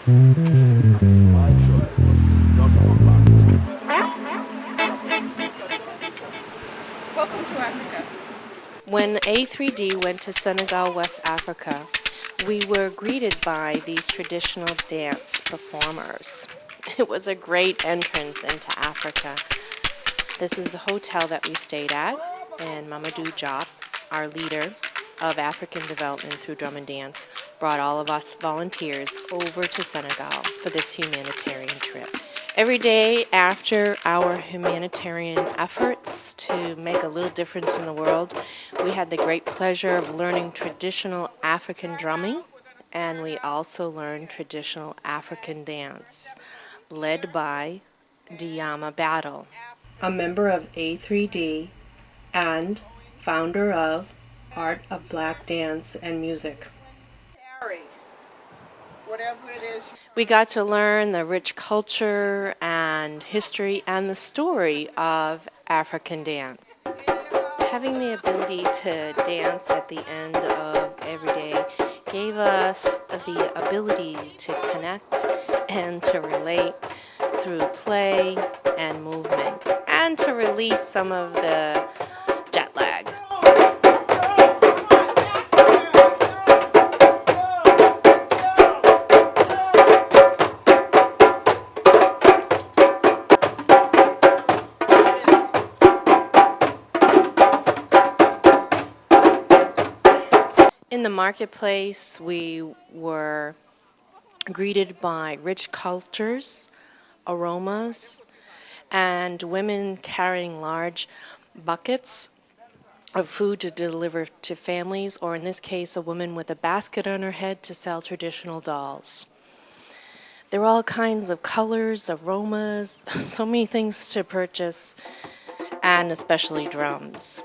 Welcome to Africa. When A3D went to Senegal, West Africa, we were greeted by these traditional dance performers. It was a great entrance into Africa. This is the hotel that we stayed at, and Mamadou Diop, our leader of African development through drum and dance, brought all of us volunteers over to Senegal for this humanitarian trip. Every day after our humanitarian efforts to make a little difference in the world, we had the great pleasure of learning traditional African drumming, and we also learned traditional African dance, led by Diama Battle, a member of A3D and founder of Art of Black Dance and Music. Whatever it is. We got to learn the rich culture and history and the story of African dance. Having the ability to dance at the end of every day gave us the ability to connect and to relate through play and movement, and to release some of the jet lag. In the marketplace, we were greeted by rich cultures, aromas, and women carrying large buckets of food to deliver to families, or in this case, a woman with a basket on her head to sell traditional dolls. There were all kinds of colors, aromas, so many things to purchase, and especially drums.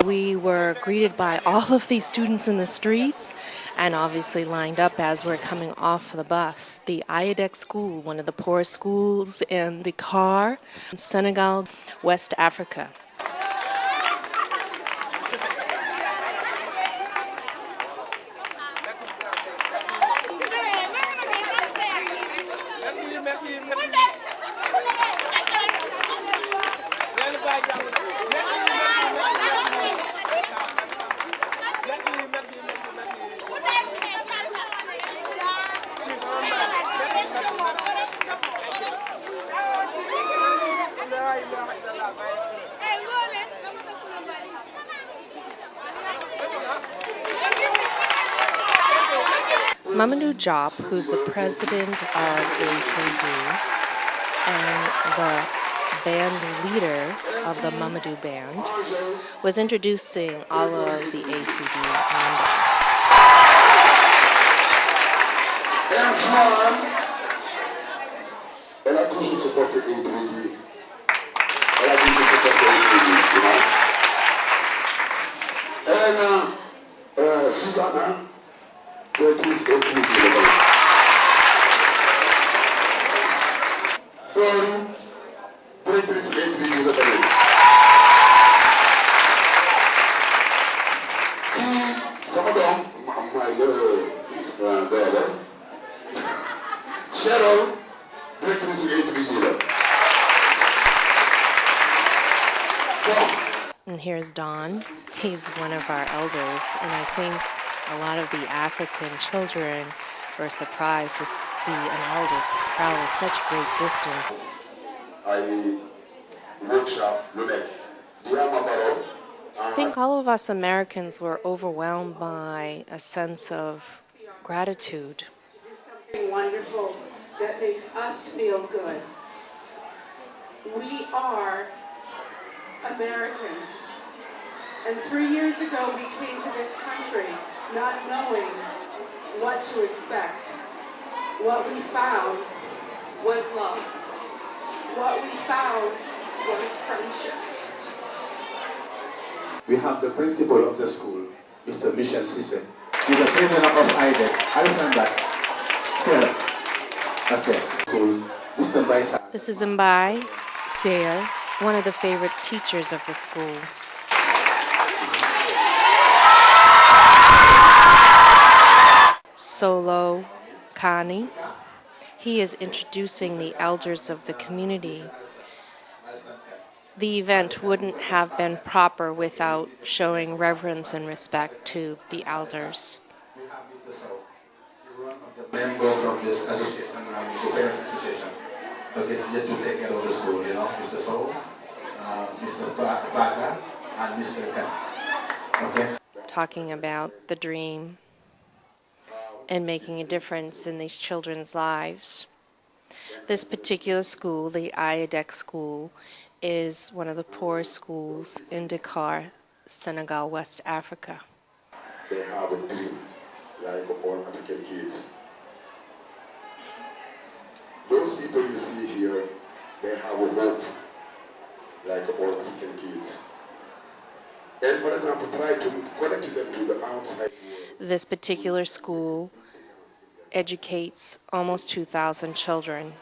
We were greeted by all of these students in the streets and obviously lined up as we're coming off the bus. The Ayadek School, one of the poorest schools in the car, Senegal, West Africa. Mamadou Diop, who's the president of A3D and the band leader of the Mamadou Band, was introducing all of the A3D members. Elle a toujours supporté A3D. Elle a toujours supporté A3D, you know. And Susanna, directrice A3D. Tori, directrice A3D. Some of them, my girl is there. Cheryl, directrice A3D. And here's Don. He's one of our elders, and I think a lot of the African children were surprised to see an elder travel such great distance. I workshop Lunet. I think all of us Americans were overwhelmed by a sense of gratitude. Something wonderful that makes us feel good. We are Americans. And 3 years ago we came to this country not knowing what to expect. What we found was love. What we found was friendship. We have the principal of the school, Mr. Michel Sisse. He's the president of IDEC. Understand that? Here. Okay. So, Mr. Baisa. This is Mbai Seya, one of the favorite teachers of the school. Solo Kani. He is introducing the elders of the community. The event wouldn't have been proper without showing reverence and respect to the elders. We have Mr. So. He's one of the members of this association, the Parents Association. Okay, just to take care of the school, Mr. So, Mr. Baga, and Mr. Ken. Okay? Talking about the dream and making a difference in these children's lives. This particular school, the IADEC school, is one of the poorest schools in Dakar, Senegal, West Africa. They have a dream, like all African kids. Those people you see here, they have a hope, like all African kids. And for example, try to connect them to the outside world. This particular school educates almost 2,000 children.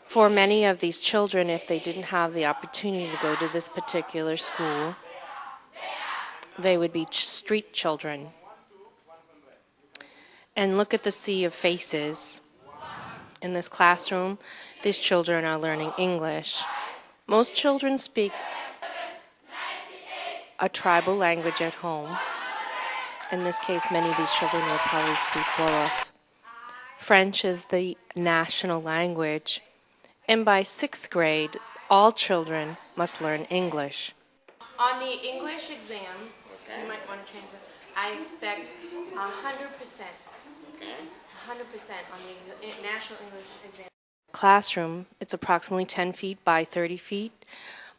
For many of these children, if they didn't have the opportunity to go to this particular school, they would be street children. And look at the sea of faces. In this classroom, these children are learning English. Most children speak a tribal language at home. In this case, many of these children will probably speak Wolof. French is the national language. And by 6th grade, all children must learn English. On the English exam, you might want to change it. I expect 100%. 100% on the National English exam. Classroom, it's approximately 10 feet by 30 feet.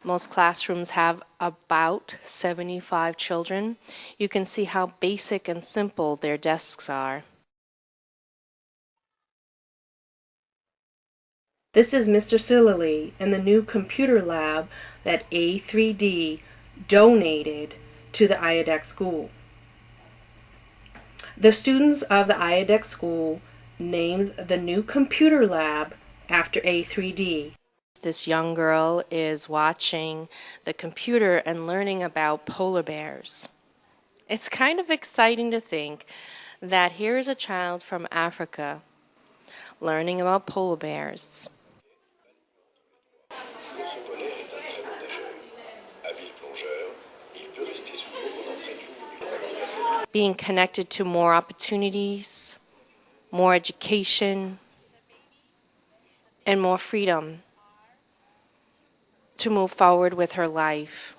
Most classrooms have about 75 children. You can see how basic and simple their desks are. This is Mr. Sillerly and the new computer lab that A3D donated to the IADEC school. The students of the IADEC school named the new computer lab after A3D. This young girl is watching the computer and learning about polar bears. It's kind of exciting to think that here is a child from Africa learning about polar bears. Being connected to more opportunities, more education, and more freedom to move forward with her life.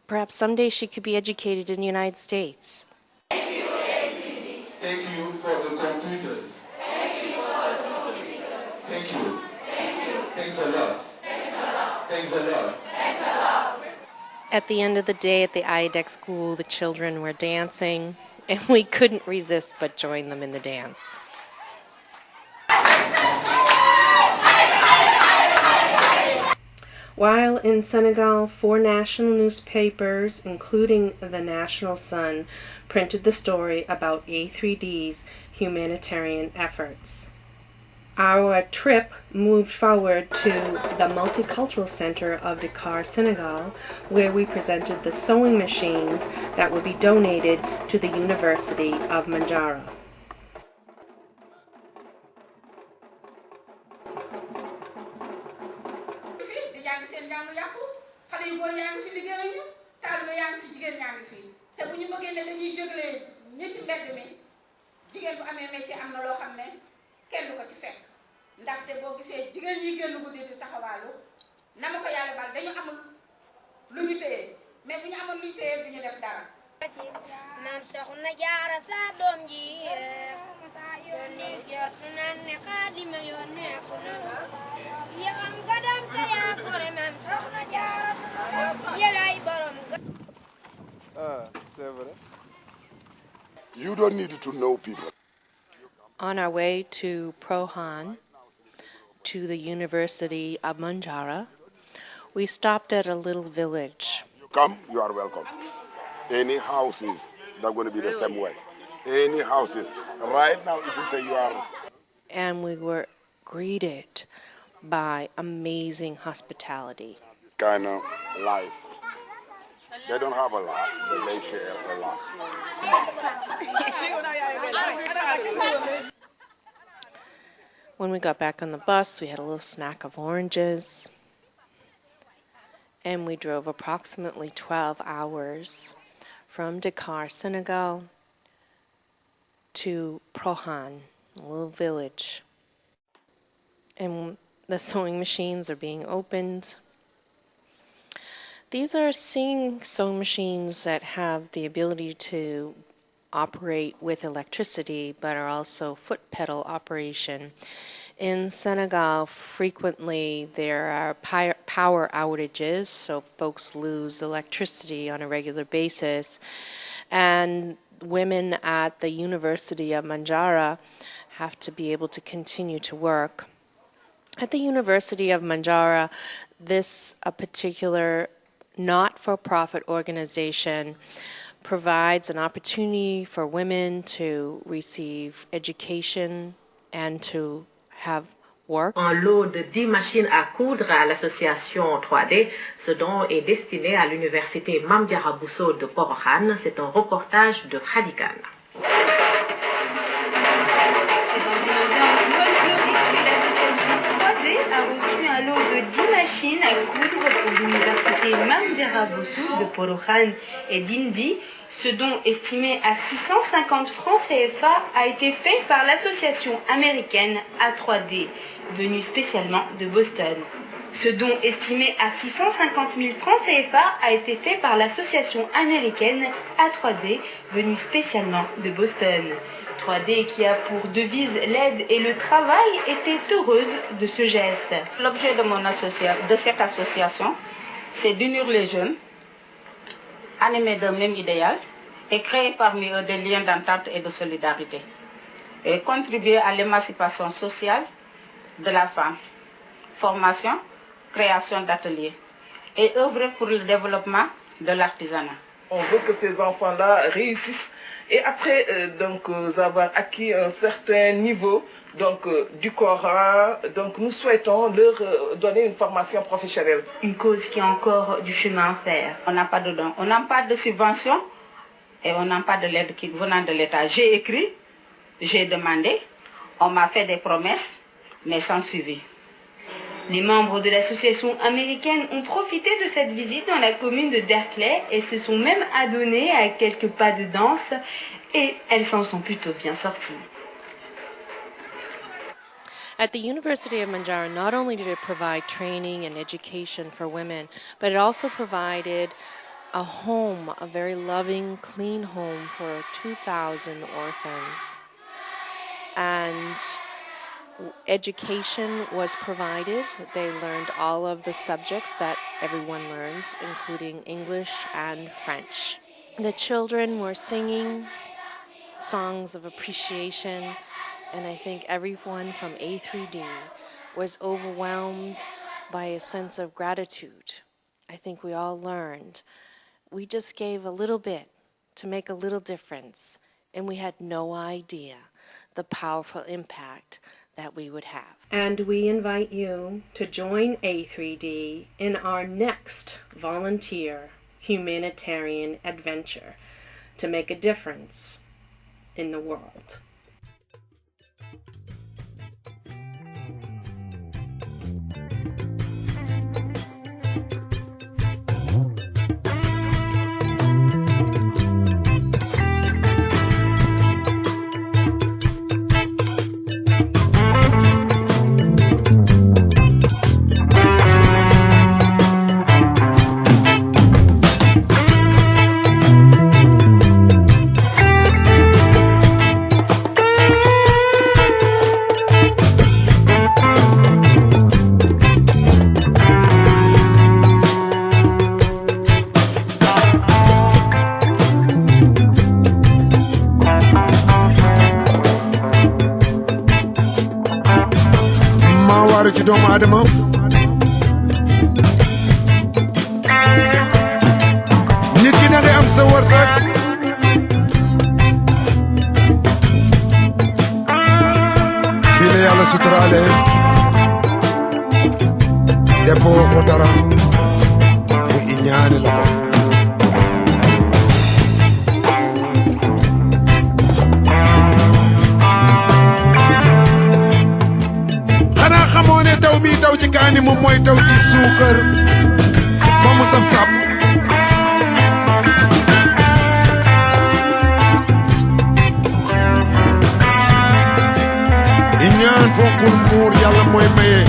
Perhaps someday she could be educated in the United States. Thank you for the computers. Thank you. Thanks a lot. Thanks a lot. At the end of the day at the IADEC school, the children were dancing, and we couldn't resist but join them in the dance. While in Senegal, 4 national newspapers, including the National Sun, printed the story about A3D's humanitarian efforts. Our trip moved forward to the Multicultural Center of Dakar, Senegal, where we presented the sewing machines that would be donated to the University of Manjara. kenn du ko ci fekk ndaxte boo gisee jigéen ñi génn guddi di taxawaalu na ma ko yàlla bal dañu amul lu ñu téye mais bu ñu amoon lu ñu téye du ñu def dara. maam soxna jaara sa doom ji yónni jortu naan ne xaadima yónnee ku na yow am gadam te yaa gore maam soxna jaara yelay borom c'est vrai. You don't need to know people. On our way to Prohan, to the University of Manjara, we stopped at a little village. You come, you are welcome. Any houses, they're going to be the same way. Any houses. Right now, if you say you are... And we were greeted by amazing hospitality. This kind of life. They don't have a lot, but they share a lot. When we got back on the bus, we had a little snack of oranges. And we drove approximately 12 hours from Dakar, Senegal, to Prohan, a little village. And the sewing machines are being opened. These are sewing machines that have the ability to operate with electricity, but are also foot pedal operation. In Senegal, frequently there are power outages, so folks lose electricity on a regular basis. And women at the University of Manjara have to be able to continue to work. At the University of Manjara, a particular not-for-profit organization provides an opportunity for women to receive education and to have work. Un lot de 10 machines à coudre à l'association 3D. Ce don est destiné à l'université Mame Diarra Bousso de Porokhane. C'est un reportage de Radical. A reçu un lot de 10 machines à coudre pour l'université Mame Diarra Bousso de Porokhane et d'Indi. Ce don estimé à 650 francs CFA a été fait par l'association américaine A3D, venue spécialement de Boston. Ce don estimé à 650 000 francs CFA a été fait par l'association américaine A3D, venue spécialement de Boston. 3D qui a pour devise l'aide et le travail était heureuse de ce geste. L'objet de cette association, c'est d'unir les jeunes, animés d'un même idéal, et créer parmi eux des liens d'entente et de solidarité, et contribuer à l'émancipation sociale de la femme, formation, création d'ateliers, et œuvrer pour le développement de l'artisanat. On veut que ces enfants-là réussissent et après avoir acquis un certain niveau du Coran, nous souhaitons leur donner une formation professionnelle. Une cause qui a encore du chemin à faire. On n'a pas de dons, on n'a pas de subvention et on n'a pas de l'aide venant de l'État. J'ai écrit, j'ai demandé, on m'a fait des promesses, mais sans suivi. Les membres de l'association américaine ont profité de cette visite dans la commune de Derklé et se sont même adonnés à quelques pas de danse et elles s'en sont plutôt bien sorties. At the University of Manjara, not only did it provide training and education for women, but it also provided a home, a very loving, clean home for 2,000 orphans. And education was provided. They learned all of the subjects that everyone learns, including English and French. The children were singing songs of appreciation, and I think everyone from A3D was overwhelmed by a sense of gratitude. I think we all learned. We just gave a little bit to make a little difference, and we had no idea the powerful impact that we would have. And we invite you to join A3D in our next volunteer humanitarian adventure to make a difference in the world. doomu aadama nit ki da ngay am sa wërsëg bi la yàlla suturaale defoo ko dara mu iñaane la ko ne taw bii taw ci kaani moom mooy taw ci suukar ba mu saf sap iñaan fonkul muur yàlla mooy maye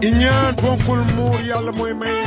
iñaan fonkul muur yàlla mooy maye